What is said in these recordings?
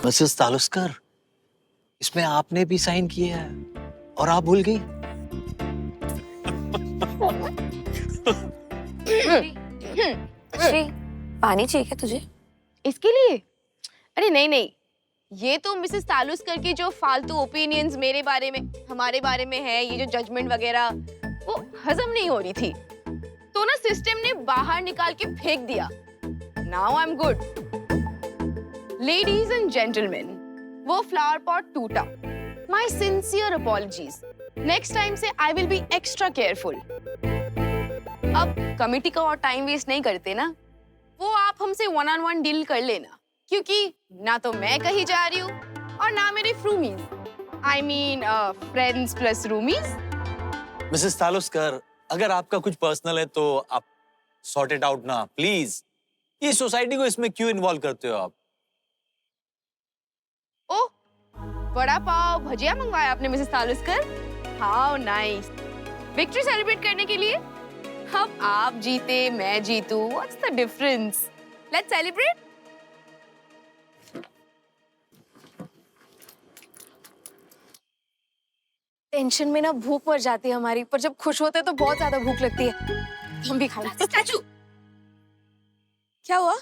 Mrs तालुस्कर, इसमें आपने भी साइन किया है और आप भूल गई। श्री, पानी चाहिए क्या तुझे? इसके लिए? अरे नहीं नहीं, ये तो मिसेस तालुस्कर की जो फालतू ओपिनियंस मेरे बारे में, हमारे बारे में है, ये जो जजमेंट वगैरह, वो हजम नहीं हो रही थी, तो ना सिस्टम ने बाहर निकाल के फेंक दिया। Now I am good. Ladies and gentleman, वो फ्लावर पॉट टूटा। My sincere apologies. Next time से I will be extra careful. अब कमिटी का और टाइम वेस्ट नहीं करते ना, वो आप हमसे वन ऑन वन डील कर लेना, क्योंकि ना तो मैं कहीं जा रही हूँ और ना मेरे froomies, I mean friends plus roomies. Mrs Taluskar, अगर आपका कुछ पर्सनल है तो आप सॉर्ट इट आउट ना प्लीज। ये सोसाइटी को इसमें क्यों इन्वॉल्व करते हो आप? ओ, वड़ा पाव भजिया मंगवाया आपने Mrs Taluskar? How nice. Victory celebrate करने के लिए? अब आप जीते मैं जीतू, what's the difference? Let's celebrate. Tension में ना भूख मर जाती है हमारी, पर जब खुश होते हैं तो बहुत ज्यादा भूख लगती है। हम भी खा लेते हैं। स्टैचू क्या हुआ?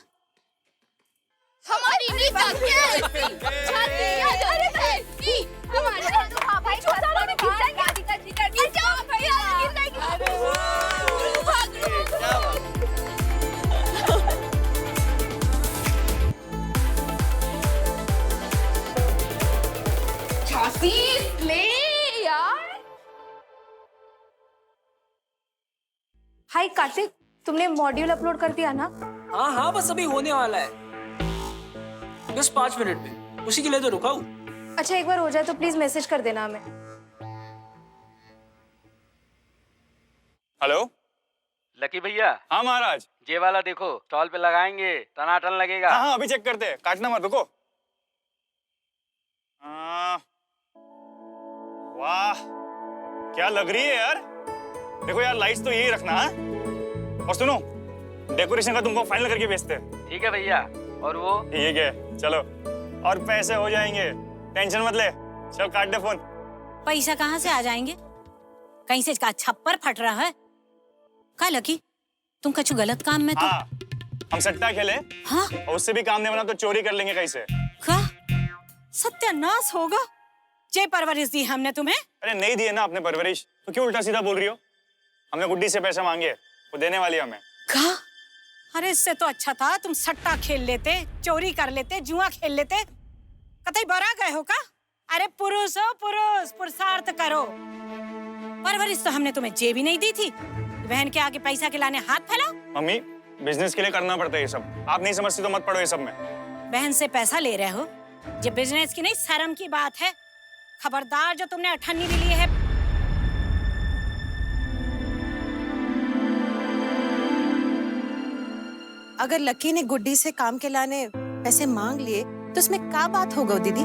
हमारी नीता छाती अरे बहनी हमारे हां भाई छोटा में गिर जाएंगे। गिर जाओ भैया, गिर जाएंगे। अरे भाग छाती ले यार। हाय कार्तिक, तुमने मॉड्यूल अपलोड कर दिया ना? हाँ हाँ, बस अभी होने वाला है, बस 5 मिनट में। उसी के लिए तो रुका हूँ। अच्छा, एक बार हो जाए तो प्लीज मैसेज कर देना हमें। हेलो लकी भैया। हाँ महाराज। ये वाला देखो, स्टॉल पे लगाएंगे, टनाटन लगेगा। हाँ हाँ, अभी चेक करते हैं, काटना मत, रुको। वाह क्या लग रही है यार। देखो यार, लाइट्स तो यही रखना है। और सुनो, डेकोरेशन का तुमको फाइनल करके भेजते हैं। ठीक है भैया। और वो ठीक है, चलो। और पैसे हो जाएंगे, टेंशन मत ले। चल काट दे फोन। पैसा कहाँ से आ जाएंगे? कहीं से का छप्पर फट रहा है का? लकी, तुम कछु गलत काम में तो? हाँ, हम सट्टा खेले। हाँ? और उससे भी काम नहीं बना तो चोरी कर लेंगे कहीं से। का? सत्यानाश होगा। जे परवरिश दी हमने तुम्हें। अरे नहीं दिए ना आपने परवरिश, तो क्यों उल्टा सीधा बोल रही हो? हमने गुड्डी से पैसे मांगे, वो देने वाली हमें। का? अरे इससे तो अच्छा था तुम सट्टा खेल लेते, चोरी कर लेते, जुआ खेल लेते। कतई बरा गए हो का? अरे पुरुष हो पुरुष, पुरुषार्थ करो। परवरिश तो हमने तुम्हें जे भी नहीं दी थी, बहन के आगे पैसा के लाने हाथ फैलाओ। मम्मी, बिजनेस के लिए करना पड़ता है ये सब। आप नहीं समझती तो मत पड़ो ये सब में। बहन से पैसा ले रहे हो, ये बिजनेस की नहीं शर्म की बात है। खबरदार, जो तुमने अठन्नी भी ली है। अगर लकी ने गुड्डी से काम के लाने पैसे मांग लिए तो इसमें क्या बात होगा दीदी?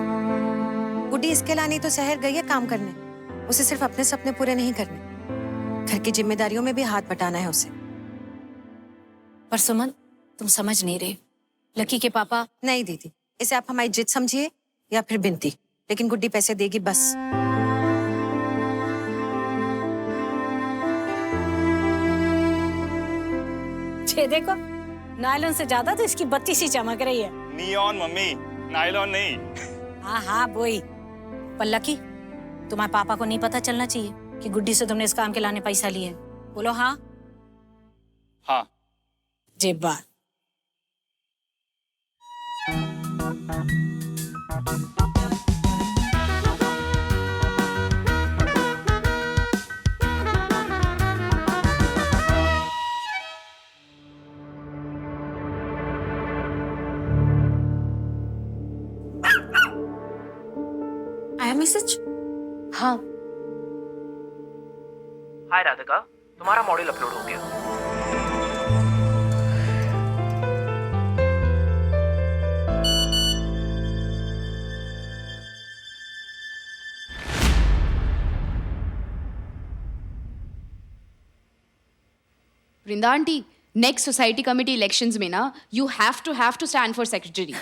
गुड्डी इसके लाने तो शहर गई है काम करने। उसे सिर्फ अपने सपने पूरे नहीं करने, घर की जिम्मेदारियों में भी हाथ बटाना है उसे। पर सुमन, तुम समझ नहीं रहे। लकी के पापा। नहीं दीदी, इसे आप हमारी जिद समझिए या फिर बिनती, लेकिन गुड्डी पैसे देगी बस। ये देखो, नायलॉन से ज्यादा तो इसकी बत्ती सी चमक रही है। नियॉन मम्मी, नायलॉन नहीं। हाँ हाँ वही। पर लकी, तुम्हारे पापा को नहीं पता चलना चाहिए कि गुड्डी से तुमने इस काम के लाने पैसा लिए। बोलो हाँ। हाँ। जे बात। आया मैसेज? हाँ। हाय राधिका, तुम्हारा मॉड्यूल अपलोड हो गया। Vrinda aunty, next society committee elections में ना you have to stand for secretary.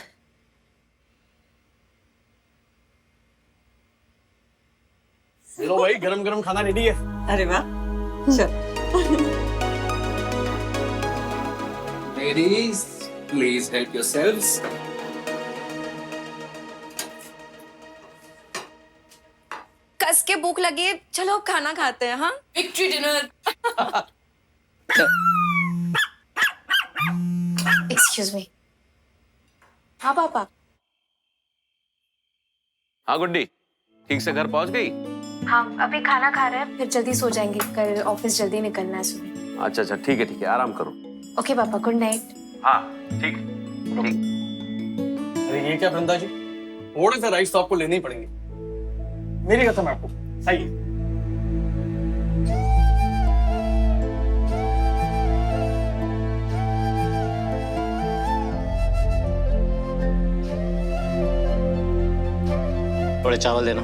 लो भाई, गरम गरम खाना रेडी है। अरे वाह, चल। Ladies, please help yourselves. कस के भूख लगी है, चलो खाना खाते हैं। हाँ, विक्ट्री डिनर। Excuse me. हाँ पापा। हाँ गुड्डी, ठीक से घर पहुंच गई? हाँ, अभी खाना खा रहे हैं, फिर जल्दी सो जाएंगे। कल ऑफिस जल्दी निकलना है सुबह। अच्छा अच्छा, ठीक है, आराम करो। ओके पापा, गुड नाइट। हाँ ठीक। अरे ये क्या वृंदा जी, थोड़े से राइस तो आपको लेने ही पड़ेंगे। मेरी कसम है आपको, सही है। थोड़े चावल देना।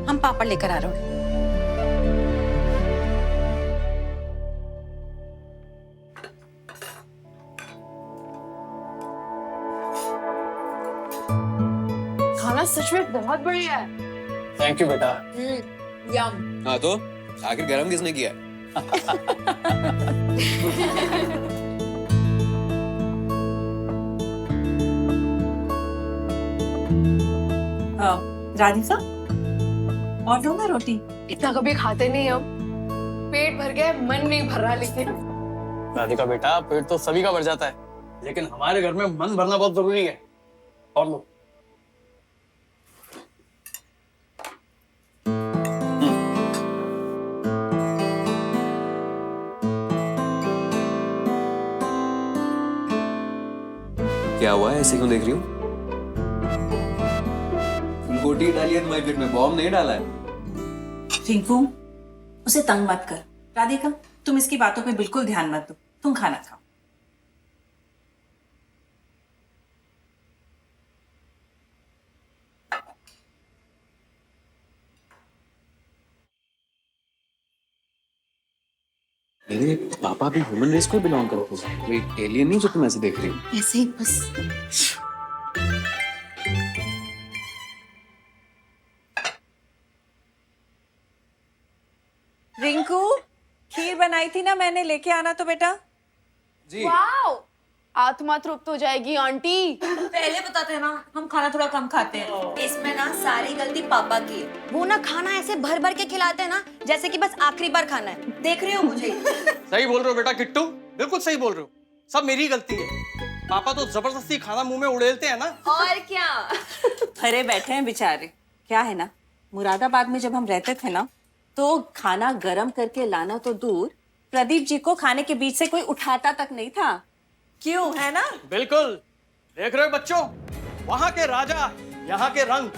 हम पापड़ लेकर आ रहे हैं। खाना सच में बहुत बढ़िया है। थैंक यू बेटा। यम। हाँ तो आखिर गरम किसने किया है? राधिका, और दो ना रोटी। इतना कभी खाते नहीं हम, पेट भर गया, मन नहीं भर रहा। लेकिन राधिका बेटा, पेट तो सभी का भर जाता है, लेकिन हमारे घर में मन भरना बहुत जरूरी है। और लो। क्या हुआ है, ऐसे क्यों देख रही हो? गोटी डाली है तुम्हारे पेट में, बॉम्ब नहीं डाला है। रिंकू, उसे तंग मत कर। राधिका, तुम इसकी बातों पे बिल्कुल ध्यान मत दो, तुम खाना खाओ। मेरे पापा भी ह्यूमन रेस को बिलोंग करते हैं, कोई एलियन नहीं जो तुम ऐसे देख रही हो। ऐसे ही बस। रिंकू, खीर बनाई थी ना मैंने, लेके आना तो बेटा। जी। वाओ, आत्मा तृप्त हो जाएगी आंटी। पहले बताते हैं ना, हम खाना थोड़ा कम खाते हैं। इसमें ना सारी गलती पापा की है। वो ना खाना ऐसे भर भर के खिलाते हैं ना, जैसे कि बस आखिरी बार खाना है। देख रहे हो मुझे? सही बोल रहे हो बेटा किट्टू, बिल्कुल सही बोल रहे हो। सब मेरी गलती है। पापा तो जबरदस्ती खाना मुंह में उड़ेलते हैं ना। और क्या। अरे बैठे हैं बेचारे। क्या है ना, मुरादाबाद में जब हम रहते थे ना, तो खाना गरम करके लाना तो दूर, प्रदीप जी को खाने के बीच से कोई उठाता तक नहीं था। क्यों, है ना? बिल्कुल। देख रहे हो बच्चों, वहाँ के राजा, यहाँ के रंग,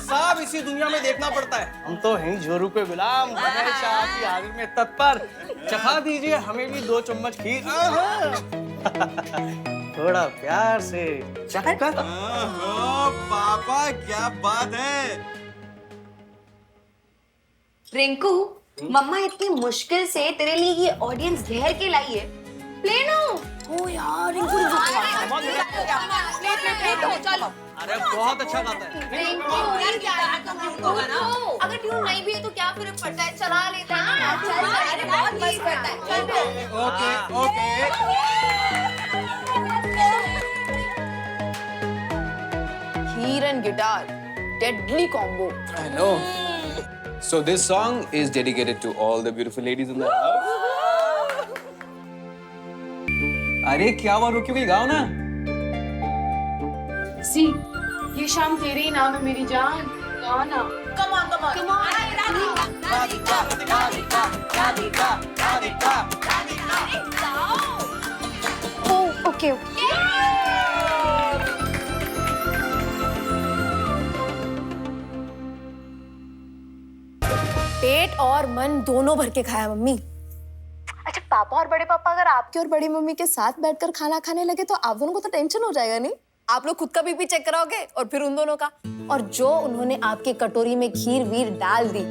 सब इसी दुनिया में देखना पड़ता है। हम तो हैं जोरू के गुलाम, हमेशा आपकी हाजिरी में तत्पर। चखा दीजिए हमें भी 2 चम्मच खीर। थोड़ा प्यार से चखकर। पापा क्या बात है। रिंकू, मम्मा इतनी मुश्किल से तेरे लिए ये ऑडियंस घेर के लाई है। प्लेन हो। ओ यार, रिंकू चलो। अरे बहुत अच्छा गाता है। अगर ट्यून नहीं भी है तो क्या फर्क पड़ता है, चला लेता है ना। अरे बहुत मस्त करता है। Okay okay. Kheer and guitar, deadly combo. I know. So this song is dedicated to all the beautiful ladies in the house. अरे क्या हुआ, रुकी हुई गाओ ना। सी, ये शाम तेरे ही नाम है मेरी जान। गाना। Come on, come on. Come on. Radhika, Radhika, Radhika, Radhika. Oh, okay. पेट और मन दोनों भर के खाया मम्मी। अच्छा, पापा और बड़े पापा अगर आपके और बड़ी मम्मी के साथ बैठकर खाना खाने लगे तो आप दोनों को तो टेंशन हो जाएगा नहीं? आप लोग खुद का बीपी चेक कराओगे और फिर उन दोनों का। और जो उन्होंने आपके कटोरी में खीर वीर डाल दी,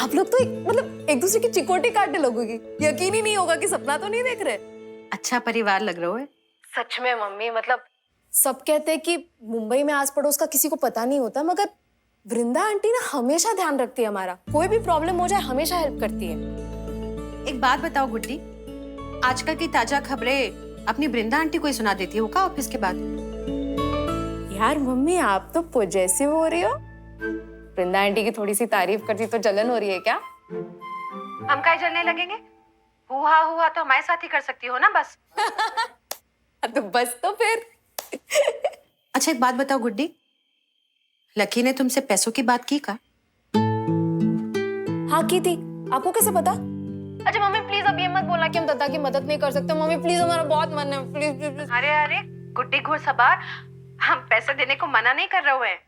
आप लोग तो एक दूसरे की चिकोटी काटने लगोगे। यकीन ही नहीं होगा कि सपना तो नहीं देख रहे। अच्छा परिवार लग रहा है। सच में मम्मी, मतलब सब कहते हैं कि मुंबई में आस पड़ोस का किसी को पता नहीं होता, मगर वृंदा आंटी ना हमेशा ध्यान रखती है हमारा, कोई भी प्रॉब्लम हो जाए हमेशा हेल्प करती है। एक बात बताओ गुड्डी, आजकल की ताजा खबरें अपनी वृंदा आंटी को ही सुना देती हो का ऑफिस के बाद? यार मम्मी आप तो पॉजेसिव हो रही हो। वृंदा आंटी की थोड़ी सी तारीफ करती तो जलन हो रही है क्या? हम काहे जलने लगेंगे? हुआ तो हमारे साथ ही कर सकती हो ना बस। तो बस तो फिर। अच्छा एक बात बताओ गुड्डी, लकी ने तुमसे पैसों की बात की का? हाँ की थी, आपको कैसे पता? अच्छा मम्मी प्लीज अब ये मत बोलना कि हम दादा की मदद नहीं कर सकते। मम्मी प्लीज हमारा बहुत मन है, प्लीज प्लीज प्लीज। अरे गुड्डी घुड़सवार, हम पैसे देने को मना नहीं कर रहे हैं,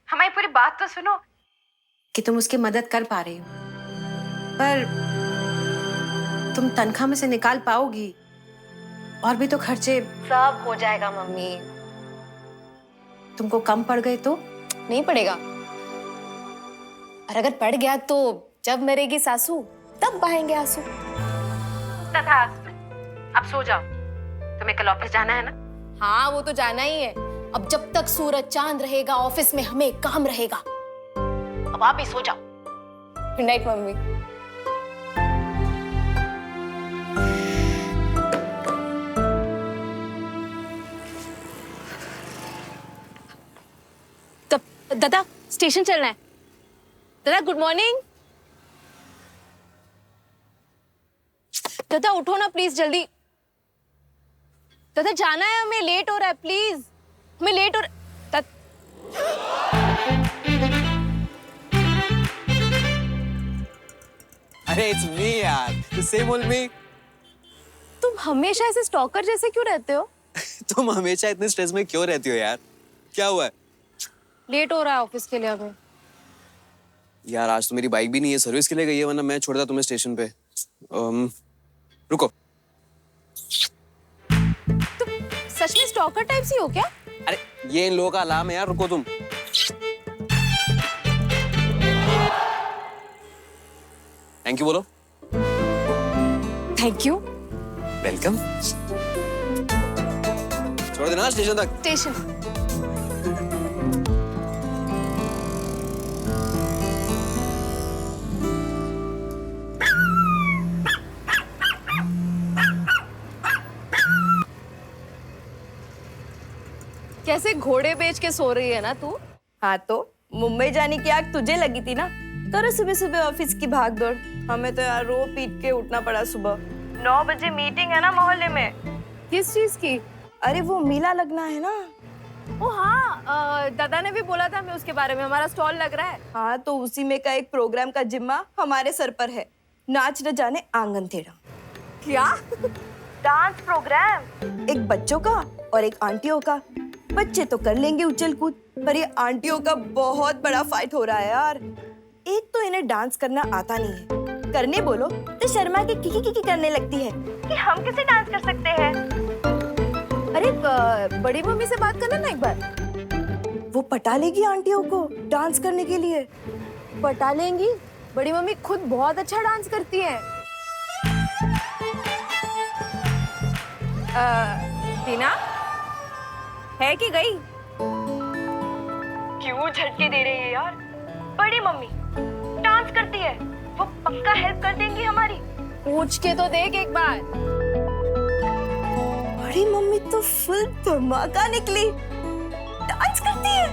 हमारी पूरी बात तो सुनो कि तुम उसकी मदद कर पा रही हो, पर तुम तनख्वाह में से निकाल पाओगी? और भी तो खर्चे। सब हो जाएगा मम्मी। तुमको कम पड़ गए तो? नहीं पड़ेगा, और अगर पड़ गया तो जब मरेगी सासू तब बहेंगे आंसू। अब सो जाओ, तुम्हें कल ऑफिस जाना है ना? हाँ वो तो जाना ही है। अब जब तक सूरज चांद रहेगा ऑफिस में हमें काम रहेगा। अब आप ही सो जाओ। Good night mummy. दादा स्टेशन चलना है। दादा गुड मॉर्निंग। दादा उठो ना प्लीज जल्दी। दादा जाना है हमें, लेट हो रहा है प्लीज, हमें लेट हो रहा। अरे इट्स मी यार, द सेम ओल्ड मी। तुम हमेशा ऐसे स्टॉकर जैसे क्यों रहते हो? तुम हमेशा इतने स्ट्रेस में क्यों रहती हो यार? क्या हुआ है? लेट हो रहा है ऑफिस के लिए हमें। यार आज तो मेरी बाइक भी नहीं है, सर्विस के लिए गई है, वरना मैं छोड़ता तुम्हें स्टेशन पे। रुको। तुम सच में स्टॉकर टाइप सी हो क्या? अरे ये इन लोगों का अलार्म है यार, रुको तुम। थैंक यू बोलो। Thank you. वेलकम। छोड़ देना स्टेशन तक। स्टेशन। कैसे घोड़े बेच के सो रही है ना तू? हाँ तो मुंबई जाने की आग तुझे लगी थी ना, तो सुबह सुबह ऑफिस की भाग दौड़। हमें तो यार रो पीट के उठना पड़ा। सुबह 9 बजे मीटिंग है ना मोहल्ले में। किस चीज की? अरे वो मेला लगना है ना। ओ हाँ, दादा ने भी बोला था हमें उसके बारे में, हमारा स्टॉल लग रहा है। हाँ तो उसी में का एक प्रोग्राम का जिम्मा हमारे सर पर है। नाच न जाने आंगन टेढ़ा। क्या? डांस प्रोग्राम, एक बच्चों का और एक आंटियों का। बच्चे तो कर लेंगे उछल कूद, पर ये आंटियों का बहुत बड़ा फाइट हो रहा है यार। एक तो इन्हें डांस करना आता नहीं है, करने बोलो तो शर्मा के किकी करने लगती है कि हम कैसे डांस कर सकते हैं। अरे बड़ी मम्मी से बात करना ना एक बार। वो पटा लेगी आंटियों को डांस करने के लिए। पटा लेंगी? बड़ी मम्मी खुद बहुत अच्छा डांस करती है। टीना है कि गई? क्यों झटके दे रही है यार? बड़ी मम्मी डांस करती है, वो पक्का हेल्प कर देंगी हमारी। पूछ के तो देख एक बार। बड़ी मम्मी तो फुल धमाका निकली, डांस करती है।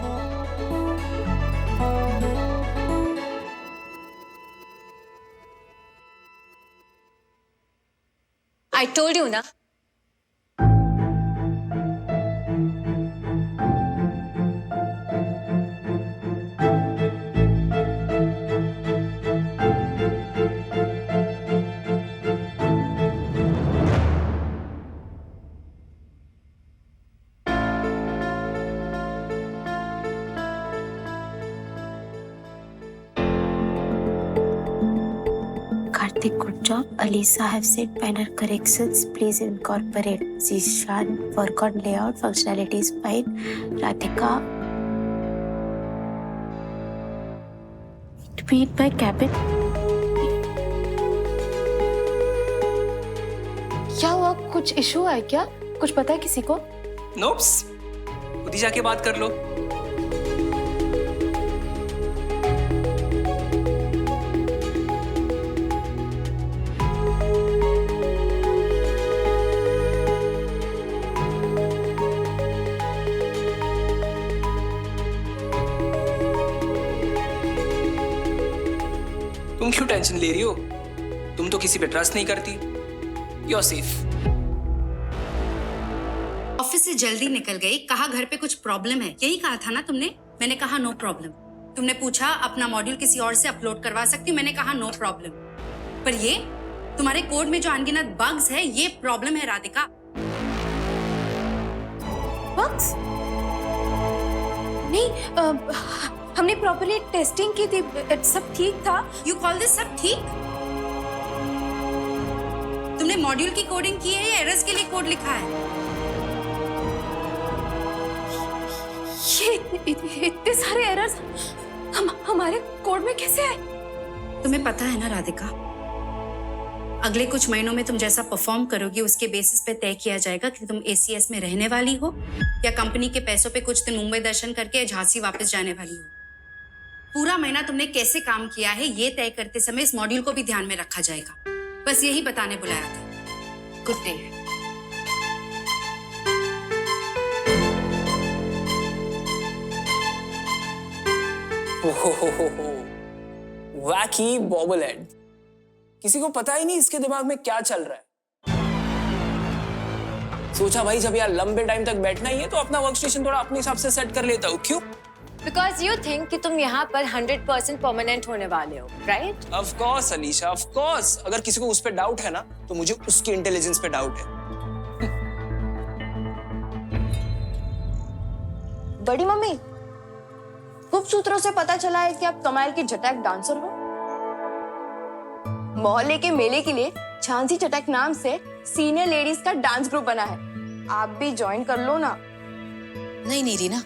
I told you ना। Karthik, good job. Alisa have said minor corrections. Please incorporate. Zishan, work on layout. Functionality is fine. Radhika, to be in my cabin. क्या हुआ? कुछ इशू है क्या? कुछ पता है किसी को? नोप्स, खुद ही जाके बात कर लो। तुम क्यों टेंशन ले रही हो? तुम तो किसी पे ट्रस्ट नहीं करती। You are safe. ऑफिस से जल्दी निकल गई, कहा घर पे कुछ प्रॉब्लम है, यही कहा था ना तुमने? मैंने कहा नो प्रॉब्लम। तुमने पूछा अपना मॉड्यूल किसी और से अपलोड करवा सकती हूँ, मैंने कहा नो प्रॉब्लम। पर ये तुम्हारे कोड में जो अनगिनत बग्स है, ये प्रॉब्लम है राधिका। बग्स? नहीं, हमने प्रॉपर्ली टेस्टिंग की थी, सब ठीक था। यू कॉल दिस सब ठीक? तुमने मॉड्यूल की कोडिंग की है या एरर्स के लिए कोड लिखा है? ये इतने सारे एरर्स हमारे कोड में कैसे आए? तुम्हें पता है ना राधिका, अगले कुछ महीनों में तुम जैसा परफॉर्म करोगी उसके बेसिस पे तय किया जाएगा कि तुम ACS में रहने वाली हो या कंपनी के पैसों पे कुछ दिन मुंबई दर्शन करके झांसी वापस जाने वाली हो। पूरा महीना तुमने कैसे काम किया है ये तय करते समय इस मॉड्यूल को भी ध्यान में रखा जाएगा। बस यही बताने बुलाया था। Good day. वैकी बॉबल हेड। किसी को पता ही नहीं इसके दिमाग में क्या चल रहा है। सोचा भाई जब यार लंबे टाइम तक बैठना ही है तो अपना वर्क स्टेशन थोड़ा अपने हिसाब से सेट कर लेता हूँ। क्यों? बिकॉज यू थिंक कि तुम यहाँ पर 100% परमानेंट होने वाले हो, right? Of course Alisha, of course. अगर किसी को उस पे डाउट है ना तो मुझे उसकी इंटेलिजेंस पे डाउट है। बड़ी मम्मी, गुप्त सूत्रों से पता चला है कि आप कमाल की झटक डांसर हो। मोहल्ले के मेले के लिए झांसी चटक नाम से सीनियर लेडीज का डांस ग्रुप बना है, आप भी ज्वाइन कर लो ना। नहीं नहीं रीना,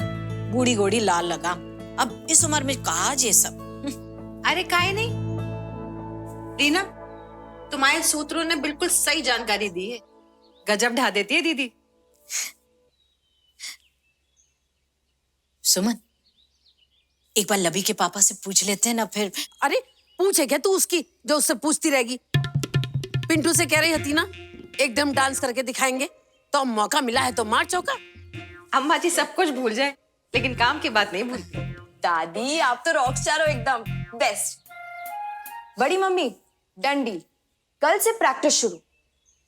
बूढ़ी गोड़ी लाल लगाम, अब इस उम्र में कहा ये सब। अरे काहे नहीं रीना, तुम्हारे सूत्रों ने बिल्कुल सही जानकारी दी है। गजब ढा देती है दीदी। सुमन, एक बार लवी के पापा से पूछ लेते हैं ना फिर। अरे पूछे क्या तू उसकी, जो उससे पूछती रहेगी। पिंटू से कह रही थी ना एकदम डांस करके दिखाएंगे, तो मौका मिला है तो मार चौका। अम्मा जी सब कुछ भूल जाए लेकिन काम की बात नहीं भूलती। दादी आप तो रॉकस्टार हो एकदम, बेस्ट। बड़ी मम्मी डन डील, कल से प्रैक्टिस शुरू।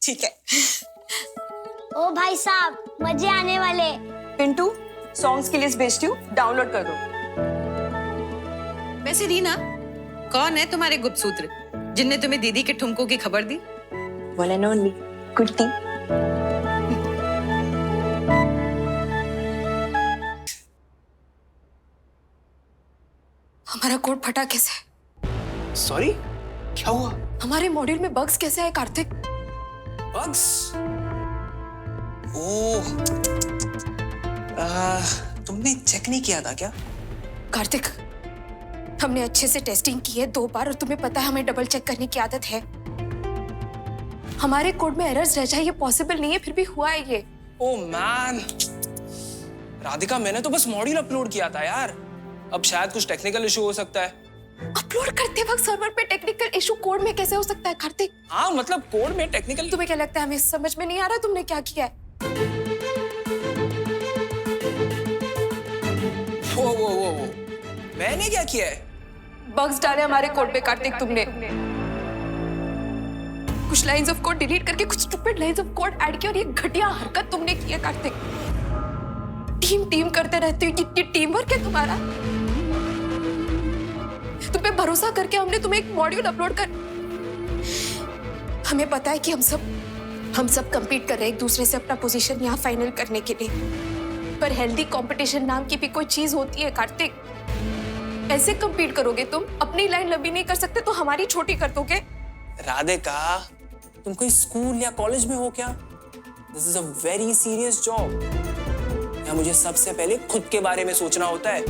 ठीक है। ओ भाई साहब मजे आने वाले। पिंटू सॉन्ग्स की लिस्ट भेजती हूँ, डाउनलोड कर दो। वैसे रीना, कौन है तुम्हारे गुप्त सूत्र जिनने तुम्हें दीदी के ठुमकों की खबर दी? वन एंड ओनली कुट्टी। हमारा कोड फटा कैसे? सॉरी, क्या हुआ? हमारे मॉड्यूल में बग्स कैसे आए कार्तिक? बग्स? ओह, तुमने चेक नहीं किया था क्या? कार्तिक, हमने अच्छे से टेस्टिंग की है 2 बार और तुम्हें पता है हमें डबल चेक करने की आदत है। हमारे कोड में एरर्स रह जाए ये पॉसिबल नहीं है, फिर भी हुआ है ये। ओह मैन, राधिका मैंने तो बस मॉड्यूल अपलोड किया था यार। अब शायद कुछ टेक्निकल इशू हो सकता है। अपलोड करते वक्त सर्वर पे टेक्निकल इशू कोड में कैसे हो सकता है कार्तिक? हाँ मतलब कोड में टेक्निकल। तुम्हें क्या लगता है हमें समझ में नहीं आ रहा तुमने क्या किया है? वो मैंने क्या किया है? बग्स डाले हमारे कोड पे कार्तिक तुमने। कुछ लाइंस ऑफ कोड डिलीट करके कुछ stupid lines of code add किया और ये घटिया हरकत तुमने की है कार्तिक। टीम करते रहते हो, ये टीम वर्क है तुम्हारा? तुम पे भरोसा करके हमने तुम्हें एक मॉड्यूल अपलोड कर। हमें पता है कि हम सब compete कर रहे हैं एक दूसरे से अपना पोजीशन यहाँ फाइनल करने के लिए, पर हेल्दी कंपटीशन नाम की भी कोई चीज होती है कार्तिक। ऐसे compete करोगे तुम, अपनी लाइन लंबी नहीं कर सकते तो हमारी छोटी कर दोगे। राधिका, तुम कोई स्कूल या कॉलेज में हो क्या? This is a very serious job. यहाँ मुझे सबसे पहले खुद के बारे में सोचना होता है,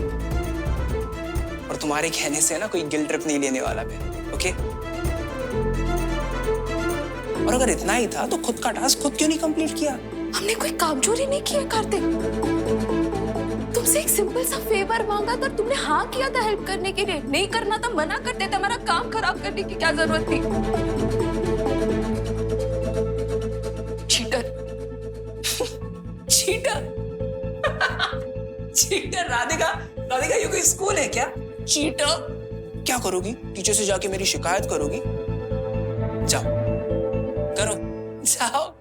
और तुम्हारे कहने से ना कोई गिल्ट ट्रिप नहीं लेने वाला मैं, ओके? और अगर इतना ही था तो खुद का टास्क खुद क्यों नहीं कंप्लीट किया? हमने कोई काम चोरी नहीं किया कार्तिक। तुमसे एक सिंपल सा फेवर मांगा था, तुमने हाँ किया था हेल्प करने के लिए। नहीं करना था मना कर देते, हमारा काम खराब करने की क्या जरूरत थी? Cheater cheater cheater. राधिका ये कोई स्कूल है क्या? चीटर क्या करोगी? टीचर से जाके मेरी शिकायत करोगी? जाओ करो, जाओ।